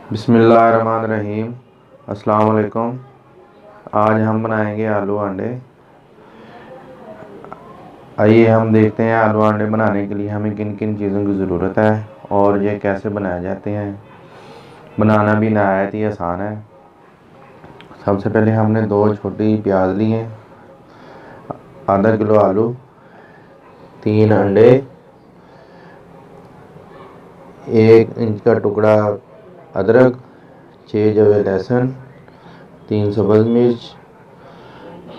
बिस्मिल्लाहिर्रहमानिर्रहीम। अस्सलाम वालेकुम। आज हम बनाएंगे आलू अंडे। आइए हम देखते हैं आलू अंडे बनाने के लिए हमें किन किन चीज़ों की ज़रूरत है और ये कैसे बनाए जाते हैं। बनाना भी नहायत ही आसान है। सबसे पहले हमने 2 छोटी प्याज ली हैं, आधा किलो आलू, 3 अंडे, 1 इंच का टुकड़ा अदरक, 6 जवे लहसुन, 3 सब्ज़ मिर्च,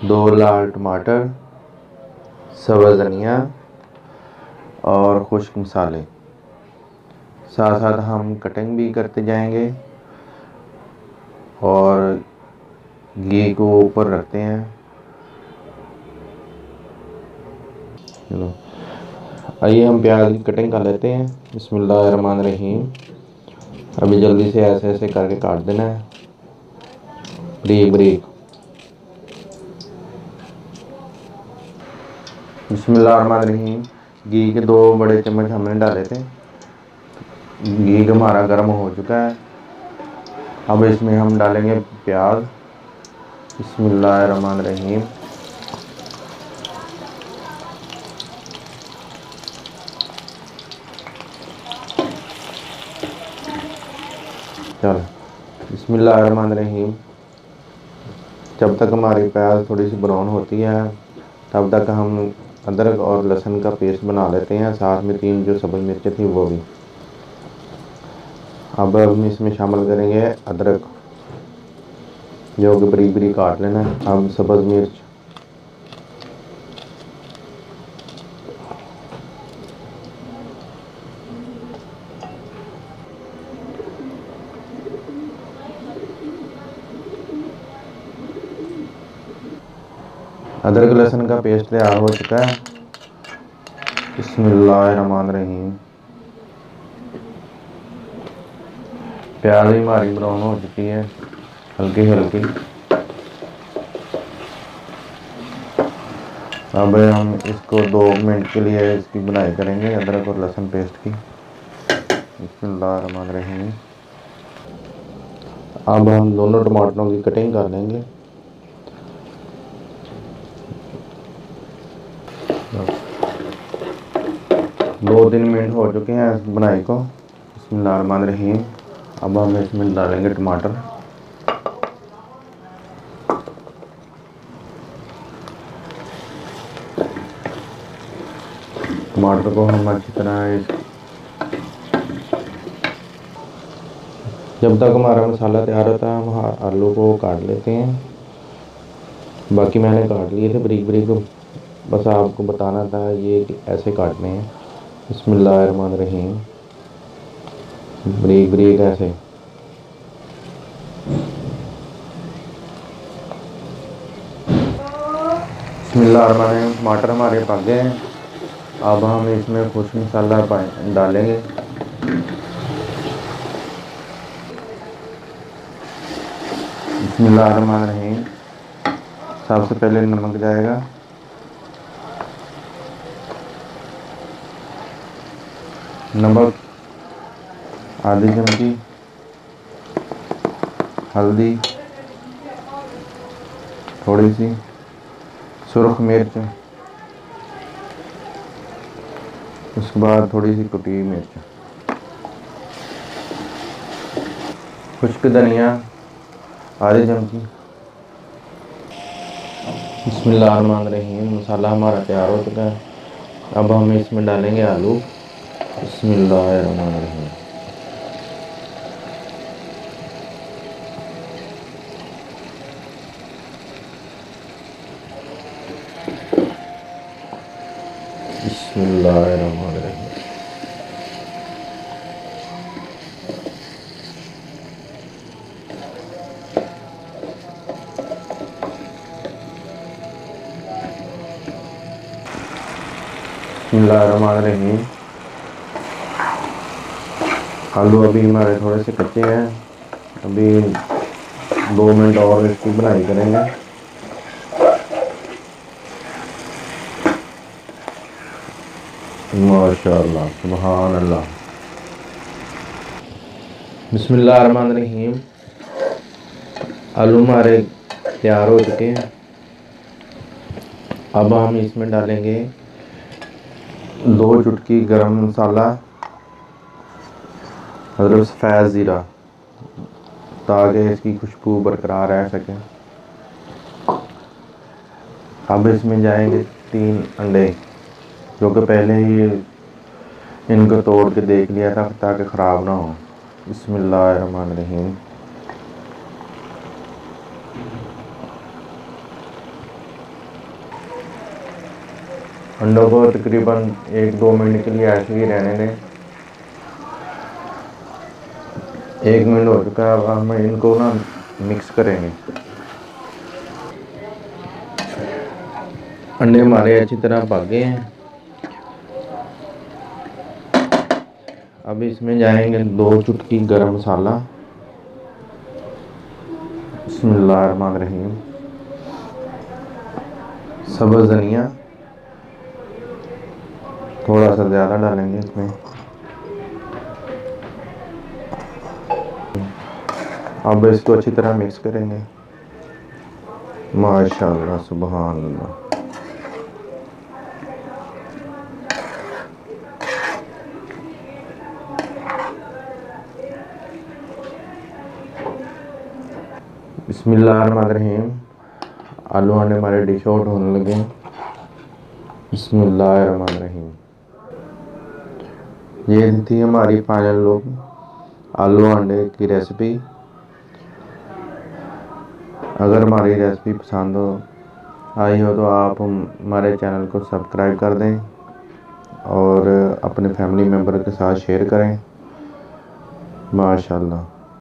2 लाल टमाटर, सब्ज़ धनिया और खुश्क मसाले। साथ साथ हम कटिंग भी करते जाएंगे और घी को ऊपर रखते हैं। चलो आइए हम प्याज की कटिंग कर लेते हैं। बिस्मिल्लाहिर्रहमानिर्रहीम। अभी जल्दी से ऐसे ऐसे करके काट देना है, बारीक बारीक। बिस्मिल्लाहिर्रहमानिर्रहीम। घी के 2 बड़े चम्मच हमने डाले थे। घी हमारा गर्म हो चुका है। अब इसमें हम डालेंगे प्याज। बिस्मिल्लाहिर्रहमानिर्रहीम। चलो बिस्मिल्लाहिर्रहमानिर्रहीम। जब तक हमारी प्याज थोड़ी सी ब्राउन होती है तब तक हम अदरक और लहसुन का पेस्ट बना लेते हैं। साथ में 3 जो सब्ज़ मिर्चें थी वो भी। अब हम इसमें शामिल करेंगे अदरक, जो कि बारीक बारीक काट लेना है। अब सब्ज़ मिर्च, अदरक लहसुन का पेस्ट तैयार हो चुका है। बिस्मिल्लाहिर्रहमानिर्रहीम। प्याज भी हमारी ब्राउन हो चुकी है हल्की हल्की। अब हम इसको 2 मिनट के लिए इसकी बुनाई करेंगे अदरक और लहसुन पेस्ट की। बिस्मिल्लाहिर्रहमानिर्रहीम। अब हम दोनों टमाटरों की कटिंग कर लेंगे। 2-3 मिनट हो चुके हैं इस बुनाई को। बिस्मिल्लाहिर्रहमानिर्रहीम। अब हम इसमें डालेंगे टमाटर। टमाटर को हम अच्छी तरह जब तक हमारा मसाला तैयार होता है हम आलू को काट लेते हैं। बाकी मैंने काट लिए थे बारीक बारीक, बस आपको बताना था ये कि ऐसे काटने हैं। बिस्मिल्लाहिर्रहमानिर्रहीम। बारीक बारीक ऐसे। बिस्मिल्लाहिर्रहमानिर्रहीम। टमाटर हमारे पक गए हैं। अब हम इसमें खुश्क मसाला डालेंगे। बिस्मिल्लाहिर्रहमानिर्रहीम। सबसे पहले नमक जाएगा, नमक आधी चमची, हल्दी थोड़ी सी, सुरख मिर्च, उसके बाद थोड़ी सी कुटी हुई मिर्च, खुश्क धनिया आधी चमची। बिस्मिल्लाहिर्रहमानिर्रहीम। मसाला हमारा तैयार हो चुका है। अब हम इसमें डालेंगे आलू। बिस्मिल्लाहिर्रहमानिर्रहीम। बिस्मिल्लाहिर्रहमानिर्रहीम। बिस्मिल्लाहिर्रहमानिर्रहीम। आलू अभी हमारे थोड़े से कच्चे हैं। अभी 2 मिनट और इसकी बुनाई करेंगे। माशाअल्लाह, सुभान अल्लाह। बिस्मिल्लाहिर्रहमानिर्रहीम। आलू हमारे तैयार हो चुके हैं। अब हम इसमें डालेंगे 2 चुटकी गरम मसाला, मतलब सफ़ेद ज़ीरा, ताकि इसकी खुशबू बरकरार रह सके। अब इसमें जाएंगे 3 अंडे, जो कि पहले ही इनको तोड़ के देख लिया था ताकि ख़राब ना हो। बिस्मिल्लाहिर्रहमानिर्रहीम। अंडों को तकरीबन 1-2 मिनट के लिए ऐसे ही रहने दें। 1 मिनट हो चुका है। अब हम इनको ना मिक्स करेंगे। अंडे हमारे अच्छी तरह पक गए हैं। अब इसमें जाएंगे 2 चुटकी गरम मसाला, बिस्मिल्लाहिर्रहमानिर्रहीम। सब्ज़ धनिया थोड़ा सा ज़्यादा डालेंगे इसमें। अब इसको अच्छी तरह मिक्स करेंगे। माशाअल्लाह, सुभान अल्लाह। बिस्मिल्लाहिर्रहमानिर्रहीम। आलू अंडे हमारे डिश आउट होने लगे। बिस्मिल्लाहिर्रहमानिर्रहीम। ये थी हमारी फाइनल लुक आलू अंडे की रेसिपी। अगर हमारी रेसिपी पसंद आई हो तो आप हमारे चैनल को सब्सक्राइब कर दें और अपने फैमिली मेम्बर के साथ शेयर करें। माशाअल्लाह।